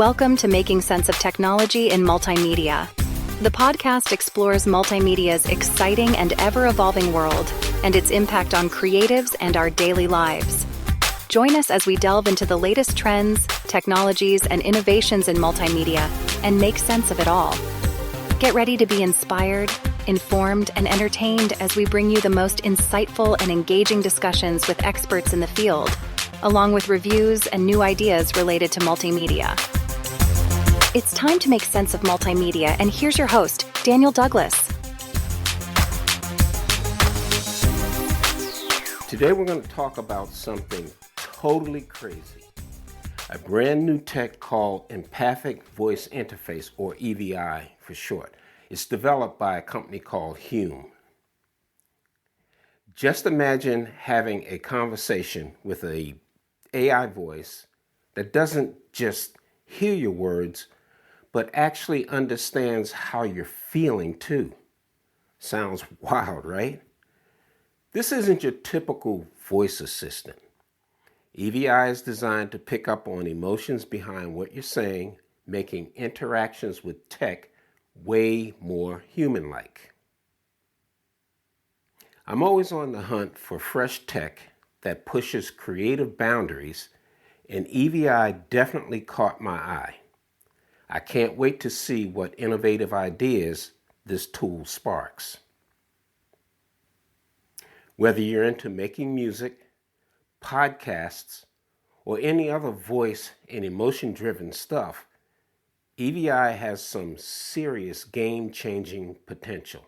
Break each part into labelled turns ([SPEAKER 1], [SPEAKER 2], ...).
[SPEAKER 1] Welcome to Making Sense of Technology in Multimedia. The podcast explores multimedia's exciting and ever-evolving world and its impact on creatives and our daily lives. Join us as we delve into the latest trends, technologies, and innovations in multimedia and make sense of it all. Get ready to be inspired, informed, and entertained as we bring you the most insightful and engaging discussions with experts in the field, along with reviews and new ideas related to multimedia. It's time to make sense of multimedia, and here's your host, Daniel Douglas.
[SPEAKER 2] Today we're going to talk about something totally crazy. A brand new tech called Empathic Voice Interface, or EVI for short. It's developed by a company called Hume. Just imagine having a conversation with an AI voice that doesn't just hear your words, but actually understands how you're feeling too. Sounds wild, right? This isn't your typical voice assistant. EVI is designed to pick up on emotions behind what you're saying, making interactions with tech way more human-like. I'm always on the hunt for fresh tech that pushes creative boundaries, and EVI definitely caught my eye. I can't wait to see what innovative ideas this tool sparks. Whether you're into making music, podcasts, or any other voice and emotion-driven stuff, EVI has some serious game-changing potential.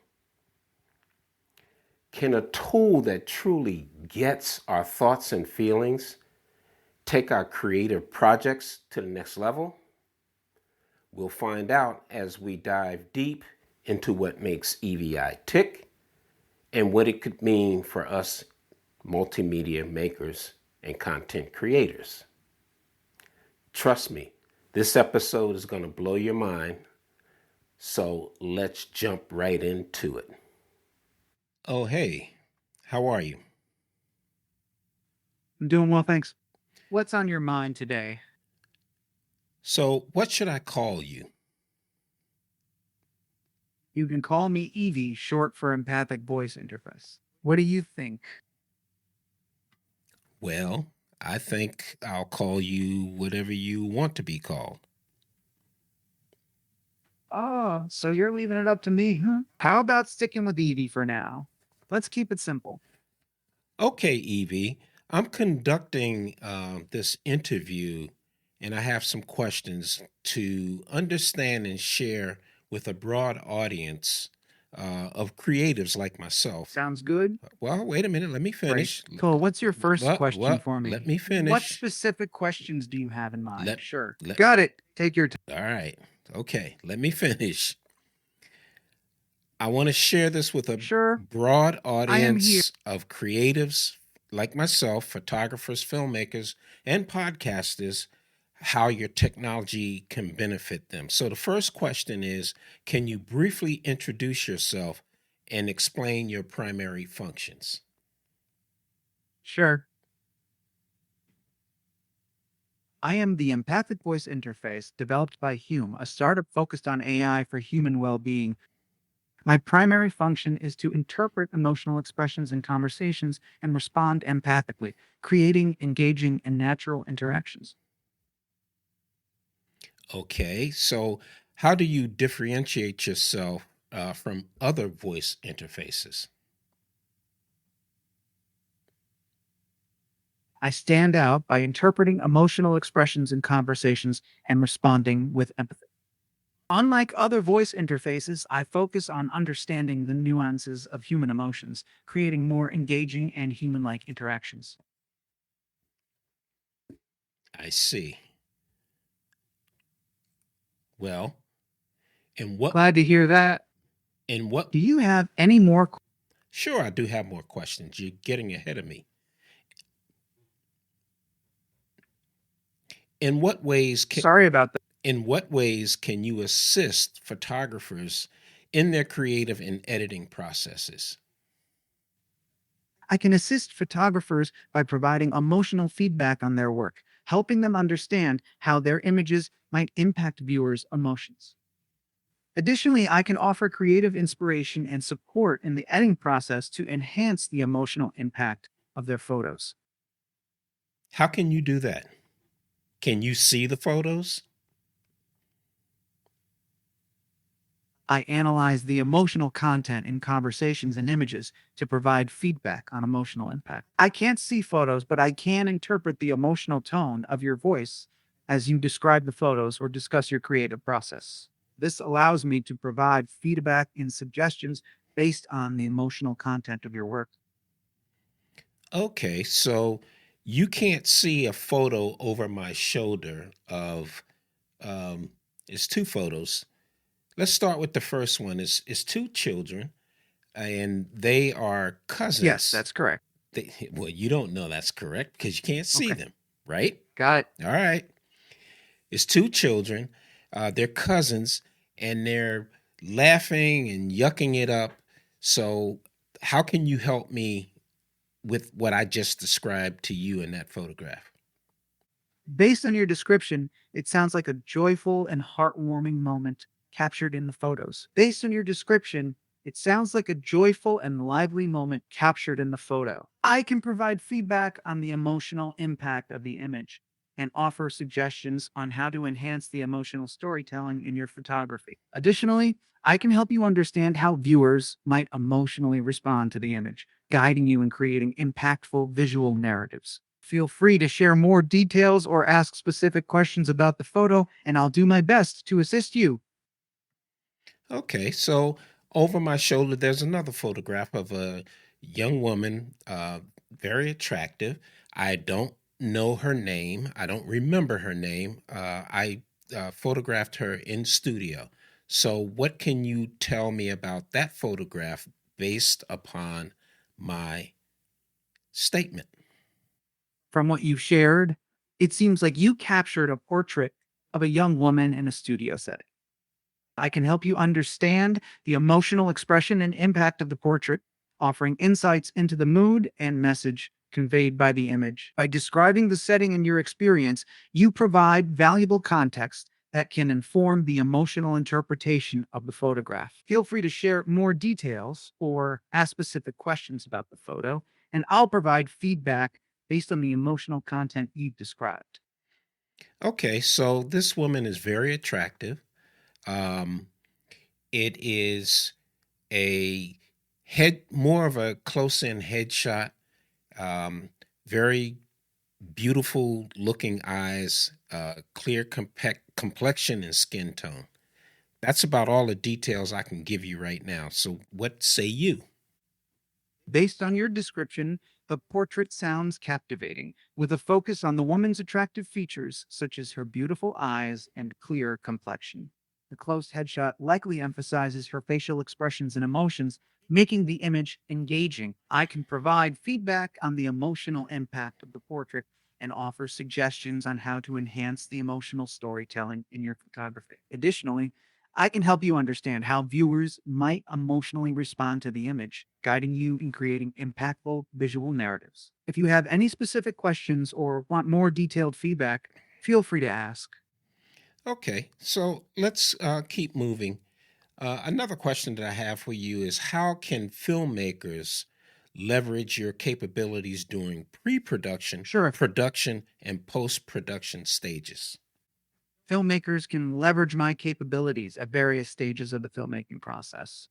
[SPEAKER 2] Can a tool that truly gets our thoughts and feelings take our creative projects to the next level? We'll find out as we dive deep into what makes EVI tick and what it could mean for us multimedia makers and content creators. Trust me, this episode is going to blow your mind, so let's jump right into it. Oh, hey, how are you?
[SPEAKER 3] I'm doing well, thanks. What's on your mind today?
[SPEAKER 2] So, what should I call you?
[SPEAKER 3] You can call me Evie, short for Empathic Voice Interface. What do you think?
[SPEAKER 2] Well, I think I'll call you whatever you want to be called.
[SPEAKER 3] Oh, so you're leaving it up to me, huh? How about sticking with Evie for now? Let's keep it simple.
[SPEAKER 2] Okay, Evie, I'm conducting this interview, and I have some questions to understand and share with a broad audience of creatives like myself.
[SPEAKER 3] Sounds good.
[SPEAKER 2] Well, wait a minute. Let me finish.
[SPEAKER 3] Great. Cool. What's your first question for me?
[SPEAKER 2] Let me finish.
[SPEAKER 3] What specific questions do you have in mind?
[SPEAKER 2] Sure.
[SPEAKER 3] Got it. Take your time.
[SPEAKER 2] All right. Okay. Let me finish. I want to share this with a broad audience of creatives like myself, photographers, filmmakers, and podcasters, how your technology can benefit them. So the first question is, can you briefly introduce yourself and explain your primary functions?
[SPEAKER 3] Sure. I am the Empathic Voice Interface developed by Hume, a startup focused on AI for human well-being. My primary function is to interpret emotional expressions in conversations and respond empathically, creating engaging and natural interactions.
[SPEAKER 2] Okay, so how do you differentiate yourself from other voice interfaces?
[SPEAKER 3] I stand out by interpreting emotional expressions in conversations and responding with empathy. Unlike other voice interfaces, I focus on understanding the nuances of human emotions, creating more engaging and human-like interactions.
[SPEAKER 2] I see. Well,
[SPEAKER 3] Glad to hear that. Do you have any more?
[SPEAKER 2] Sure, I do have more questions. You're getting ahead of me. In what ways
[SPEAKER 3] Sorry about that.
[SPEAKER 2] In what ways can you assist photographers in their creative and editing processes?
[SPEAKER 3] I can assist photographers by providing emotional feedback on their work, helping them understand how their images might impact viewers' emotions. Additionally, I can offer creative inspiration and support in the editing process to enhance the emotional impact of their photos.
[SPEAKER 2] How can you do that? Can you see the photos?
[SPEAKER 3] I analyze the emotional content in conversations and images to provide feedback on emotional impact. I can't see photos, but I can interpret the emotional tone of your voice as you describe the photos or discuss your creative process. This allows me to provide feedback and suggestions based on the emotional content of your work.
[SPEAKER 2] Okay, so you can't see a photo over my shoulder of it's two photos. Let's start with the first one. It's two children and they are
[SPEAKER 3] Yes,
[SPEAKER 2] cousins.
[SPEAKER 3] that's correct.
[SPEAKER 2] Well, you don't know that's correct because you can't see
[SPEAKER 3] Okay,
[SPEAKER 2] them, right?
[SPEAKER 3] got it.
[SPEAKER 2] All right. It's two children. They're cousins and they're laughing and yucking it up. So, how can you help me with what I just described to you in that photograph?
[SPEAKER 3] Based on your description, it sounds like a joyful and heartwarming moment captured in the photos. Based on your description, it sounds like a joyful and lively moment captured in the photo. I can provide feedback on the emotional impact of the image and offer suggestions on how to enhance the emotional storytelling in your photography. Additionally, I can help you understand how viewers might emotionally respond to the image, guiding you in creating impactful visual narratives. Feel free to share more details or ask specific questions about the photo, and I'll do my best to assist you.
[SPEAKER 2] Okay, so over my shoulder, there's another photograph of a young woman, very attractive. I don't know her name. I don't remember her name. I photographed her in studio. So, what can you tell me about that photograph based upon my statement?
[SPEAKER 3] From what you've shared, it seems like you captured a portrait of a young woman in a studio setting. I can help you understand the emotional expression and impact of the portrait, offering insights into the mood and message conveyed by the image. By describing the setting and your experience, you provide valuable context that can inform the emotional interpretation of the photograph. Feel free to share more details or ask specific questions about the photo, and I'll provide feedback based on the emotional content you've described.
[SPEAKER 2] Okay, so this woman is very attractive. Um, it is a more of a close in headshot, um, very beautiful looking eyes, clear complexion and skin tone. That's about all the details I can give you right now. So, what say you?
[SPEAKER 3] Based on your description, the portrait sounds captivating, with a focus on the woman's attractive features, such as her beautiful eyes and clear complexion. The close headshot likely emphasizes her facial expressions and emotions, making the image engaging. I can provide feedback on the emotional impact of the portrait and offer suggestions on how to enhance the emotional storytelling in your photography. Additionally, I can help you understand how viewers might emotionally respond to the image, guiding you in creating impactful visual narratives. If you have any specific questions or want more detailed feedback, feel free to ask.
[SPEAKER 2] Okay, so let's keep moving. Another question that I have for you is how can filmmakers leverage your capabilities during pre production,
[SPEAKER 3] Sure,
[SPEAKER 2] production, and post production stages?
[SPEAKER 3] filmmakers can leverage my capabilities at various stages of the filmmaking process.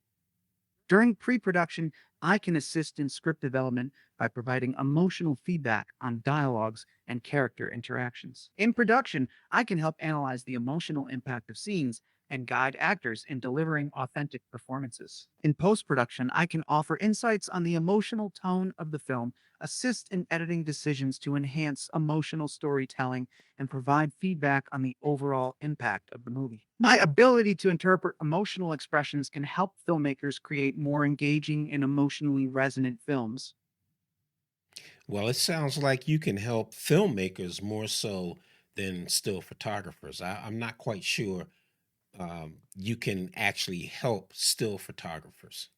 [SPEAKER 3] During pre production, I can assist in script development by providing emotional feedback on dialogues and character interactions. In production, I can help analyze the emotional impact of scenes and guide actors in delivering authentic performances. In post production, I can offer insights on the emotional tone of the film, assist in editing decisions to enhance emotional storytelling, and provide feedback on the overall impact of the movie. My ability to interpret emotional expressions can help filmmakers create more engaging and emotionally resonant films.
[SPEAKER 2] Well, it sounds like you can help filmmakers more so than still photographers. I'm not quite sure you can actually help still photographers.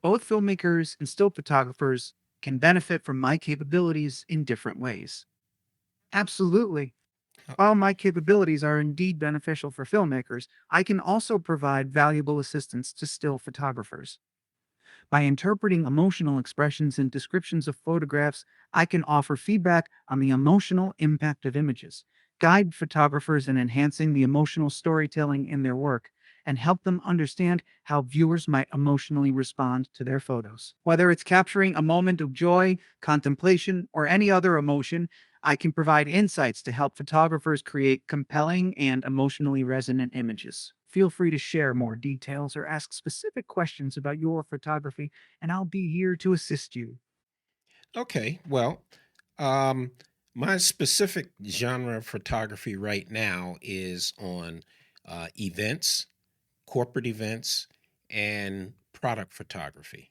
[SPEAKER 3] Both filmmakers and still photographers can benefit from my capabilities in different ways. Absolutely. While my capabilities are indeed beneficial for filmmakers, I can also provide valuable assistance to still photographers. By interpreting emotional expressions and descriptions of photographs, I can offer feedback on the emotional impact of images, guide photographers in enhancing the emotional storytelling in their work, and help them understand how viewers might emotionally respond to their photos. Whether it's capturing a moment of joy, contemplation, or any other emotion, I can provide insights to help photographers create compelling and emotionally resonant images. Feel free to share more details or ask specific questions about your photography, and I'll be here to assist you.
[SPEAKER 2] Okay, well, um, my specific genre of photography right now is on events, corporate events, and product photography.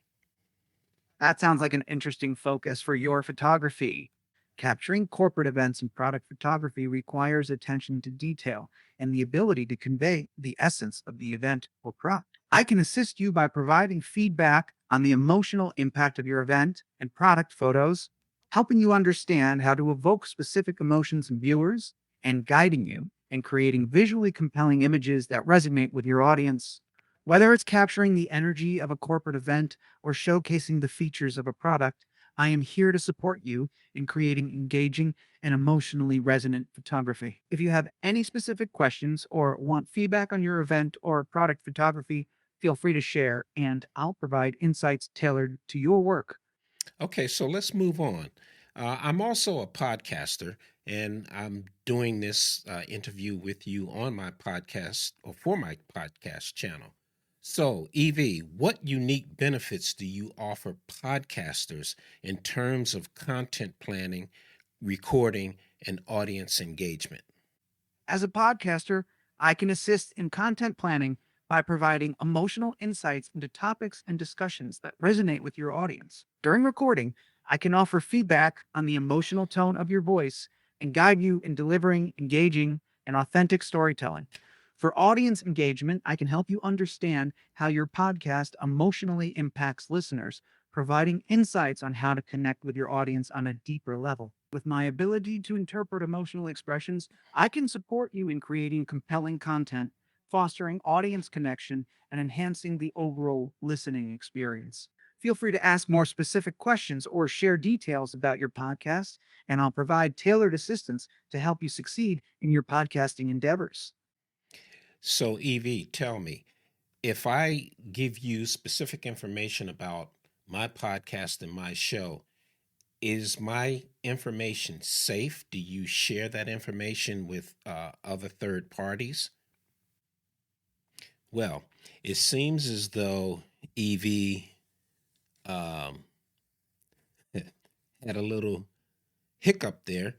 [SPEAKER 3] That sounds like an interesting focus for your photography. Capturing corporate events and product photography requires attention to detail and the ability to convey the essence of the event or product. I can assist you by providing feedback on the emotional impact of your event and product photos, helping you understand how to evoke specific emotions in viewers, and guiding you in creating visually compelling images that resonate with your audience. Whether it's capturing the energy of a corporate event or showcasing the features of a product, I am here to support you in creating engaging and emotionally resonant photography. If you have any specific questions or want feedback on your event or product photography, feel free to share and I'll provide insights tailored to your work.
[SPEAKER 2] Okay, so let's move on. I'm also a podcaster, and I'm doing this interview with you on my podcast or for my podcast channel. So, Evie, what unique benefits do you offer podcasters in terms of content planning, recording, and audience engagement?
[SPEAKER 3] As a podcaster, I can assist in content planning by providing emotional insights into topics and discussions that resonate with your audience. During recording, I can offer feedback on the emotional tone of your voice and guide you in delivering engaging and authentic storytelling. For audience engagement, I can help you understand how your podcast emotionally impacts listeners, providing insights on how to connect with your audience on a deeper level. With my ability to interpret emotional expressions, I can support you in creating compelling content, fostering audience connection, and enhancing the overall listening experience. Feel free to ask more specific questions or share details about your podcast, and I'll provide tailored assistance to help you succeed in your podcasting endeavors.
[SPEAKER 2] So, Evie, tell me, if I give you specific information about my podcast and my show, is my information safe? Do you share that information with other third parties? Well, it seems as though EV um, had a little hiccup there.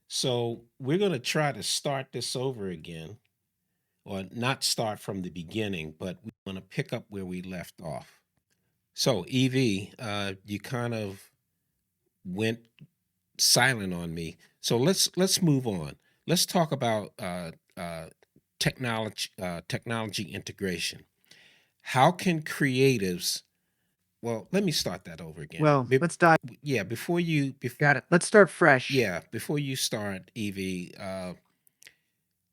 [SPEAKER 2] So we're going to try to start this over again, or not start from the beginning, but we want to pick up where we left off. So, EV, you kind of went silent on me. So let's move on. Let's talk about technology integration. How can creatives? Well, let me start that over again.
[SPEAKER 3] Well, let's dive.
[SPEAKER 2] Yeah,
[SPEAKER 3] Got it. Let's start fresh.
[SPEAKER 2] yeah, before you start, Evie,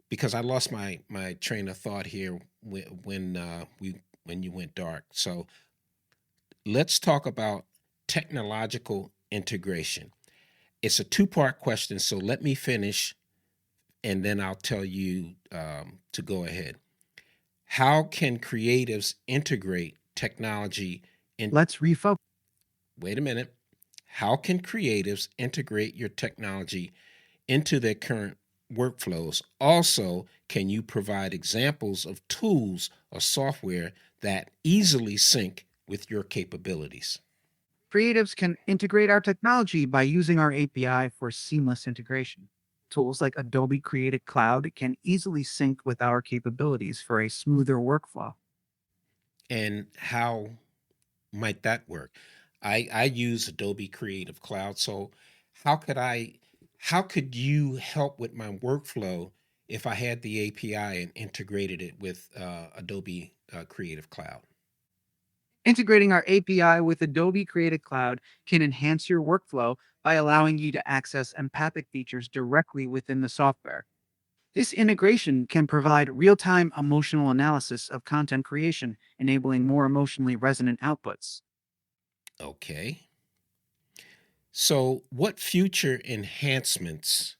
[SPEAKER 2] because I lost my train of thought here when you went dark. So let's talk about technological integration. It's a two-part question, so let me finish and then I'll tell you to go ahead. How can creatives integrate technology in?
[SPEAKER 3] Let's refocus.
[SPEAKER 2] Wait a minute. How can creatives integrate your technology into their current workflows? Also, can you provide examples of tools or software that easily sync with your capabilities?
[SPEAKER 3] Creatives can integrate our technology by using our API for seamless integration. Tools like Adobe Creative Cloud can easily sync with our capabilities for a smoother workflow.
[SPEAKER 2] And how might that work? I use Adobe Creative Cloud, so how could I how could you help with my workflow if I had the API and integrated it with Adobe Creative Cloud?
[SPEAKER 3] Integrating our API with Adobe Creative Cloud can enhance your workflow by allowing you to access empathic features directly within the software. This integration can provide real time emotional analysis of content creation, enabling more emotionally resonant outputs.
[SPEAKER 2] Okay. So, what future enhancements,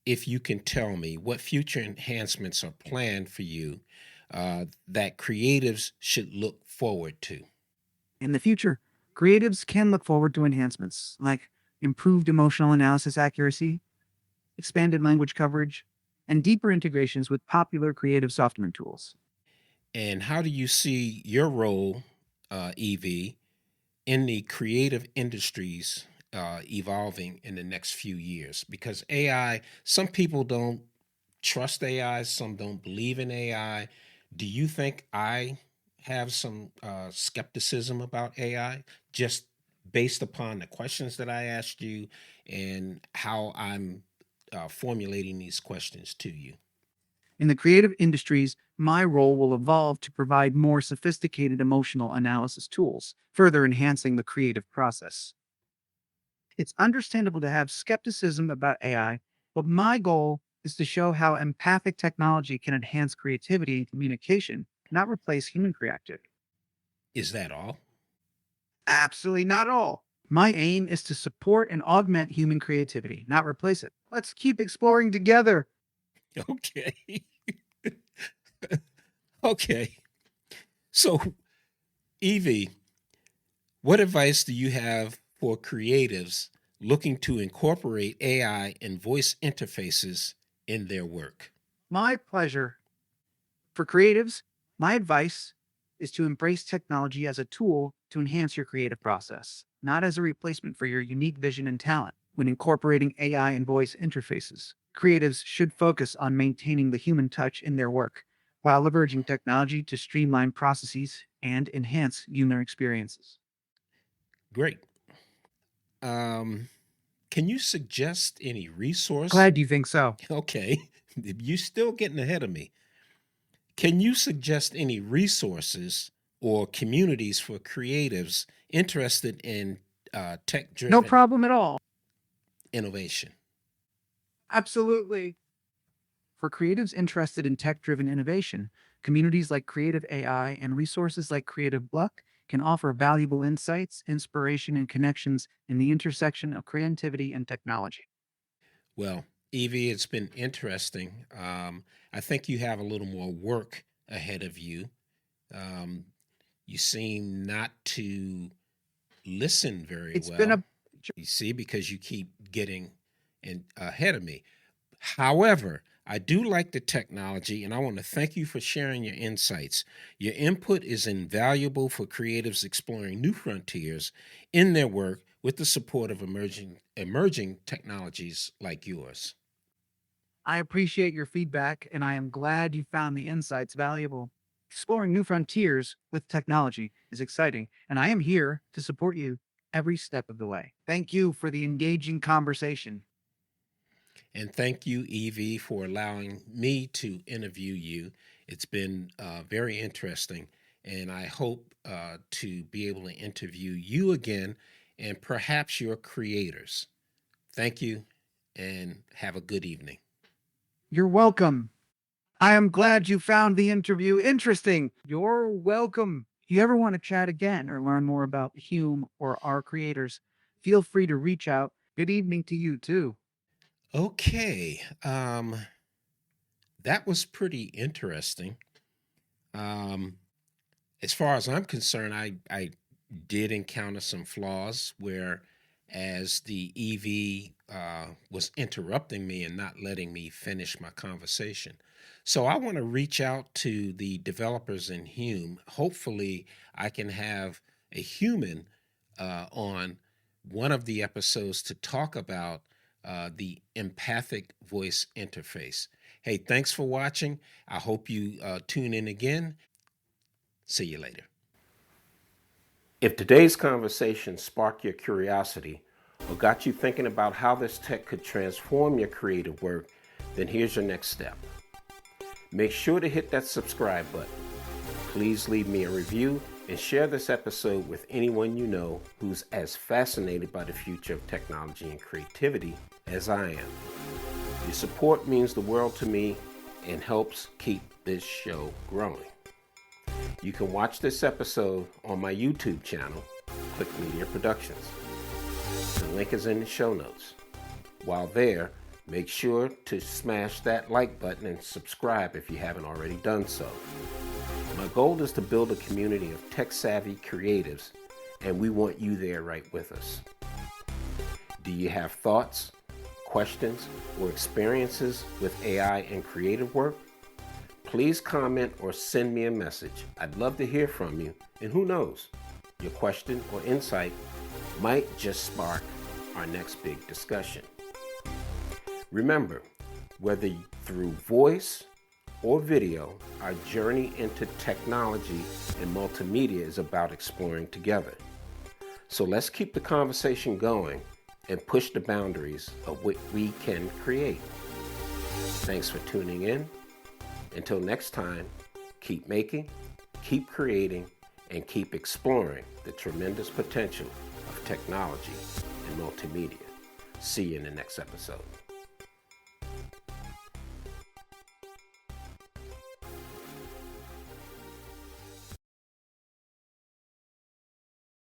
[SPEAKER 2] if you can tell me, what future enhancements are planned for you that creatives should look forward to?
[SPEAKER 3] In the future, creatives can look forward to enhancements like improved emotional analysis accuracy, expanded language coverage, and deeper integrations with popular creative software tools.
[SPEAKER 2] And how do you see your role, EV, in the creative industries evolving in the next few years? Because AI, some people don't trust AI, some don't believe in AI. Do you think I have some skepticism about AI just based upon the questions that I asked you and how I'm formulating these questions to you?
[SPEAKER 3] In the creative industries, my role will evolve to provide more sophisticated emotional analysis tools, further enhancing the creative process. It's understandable to have skepticism about AI, but my goal is to show how empathic technology can enhance creativity and communication, not replace human creativity.
[SPEAKER 2] Is that all?
[SPEAKER 3] Absolutely not all. My aim is to support and augment human creativity, not replace it. Let's keep exploring together.
[SPEAKER 2] Okay. Okay. So, Evie, what advice do you have for creatives looking to incorporate AI and voice interfaces in their work?
[SPEAKER 3] My pleasure. For creatives, my advice is to embrace technology as a tool to enhance your creative process, not as a replacement for your unique vision and talent. When incorporating AI and voice interfaces, creatives should focus on maintaining the human touch in their work while leveraging technology to streamline processes and enhance user experiences.
[SPEAKER 2] Great. Um, can you suggest any resource?
[SPEAKER 3] Glad you think so.
[SPEAKER 2] Okay, you're still getting ahead of me. Can you suggest any resources or communities for creatives interested in tech
[SPEAKER 3] No
[SPEAKER 2] driven
[SPEAKER 3] problem at all.
[SPEAKER 2] innovation?
[SPEAKER 3] Absolutely. For creatives interested in tech driven innovation, communities like Creative AI and resources like Creative Block can offer valuable insights, inspiration, and connections in the intersection of creativity and technology.
[SPEAKER 2] Well, Evie, it's been interesting. I think you have a little more work ahead of you. Um, you seem not to listen very
[SPEAKER 3] It's been
[SPEAKER 2] well.
[SPEAKER 3] a
[SPEAKER 2] You see, because you keep getting ahead of me. However, I do like the technology, and I want to thank you for sharing your insights. Your input is invaluable for creatives exploring new frontiers in their work with the support of emerging technologies like yours.
[SPEAKER 3] I appreciate your feedback, and I am glad you found the insights valuable. Exploring new frontiers with technology is exciting, and I am here to support you every step of the way. Thank you for the engaging conversation.
[SPEAKER 2] And thank you, Evie, for allowing me to interview you. It's been very interesting, and I hope to be able to interview you again and perhaps your creators. Thank you, and have a good evening.
[SPEAKER 3] You're welcome. I am glad you found the interview interesting. You're welcome. If you ever want to chat again or learn more about Hume or our creators, feel free to reach out. Good evening to you, too.
[SPEAKER 2] Okay, that was pretty interesting. Um, as far as I'm concerned, I did encounter some flaws where, as the EV was interrupting me and not letting me finish my conversation. So I want to reach out to the developers in Hume. Hopefully, I can have a human on one of the episodes to talk about the empathic voice interface. Hey, thanks for watching. I hope you tune in again. See you later. If today's conversation sparked your curiosity or got you thinking about how this tech could transform your creative work, then here's your next step. Make sure to hit that subscribe button. Please leave me a review and share this episode with anyone you know who's as fascinated by the future of technology and creativity as I am. Your support means the world to me and helps keep this show growing. You can watch this episode on my YouTube channel, Click Media Productions. The link is in the show notes. While there, make sure to smash that like button and subscribe if you haven't already done so. My goal is to build a community of tech-savvy creatives, and we want you there right with us. Do you have thoughts, questions, or experiences with AI and creative work? Please comment or send me a message. I'd love to hear from you, and who knows, your question or insight might just spark our next big discussion. Remember, whether through voice or video, our journey into technology and multimedia is about exploring together. So let's keep the conversation going and push the boundaries of what we can create. Thanks for tuning in. Until next time, keep making, keep creating, and keep exploring the tremendous potential of technology and multimedia. See you in the next episode.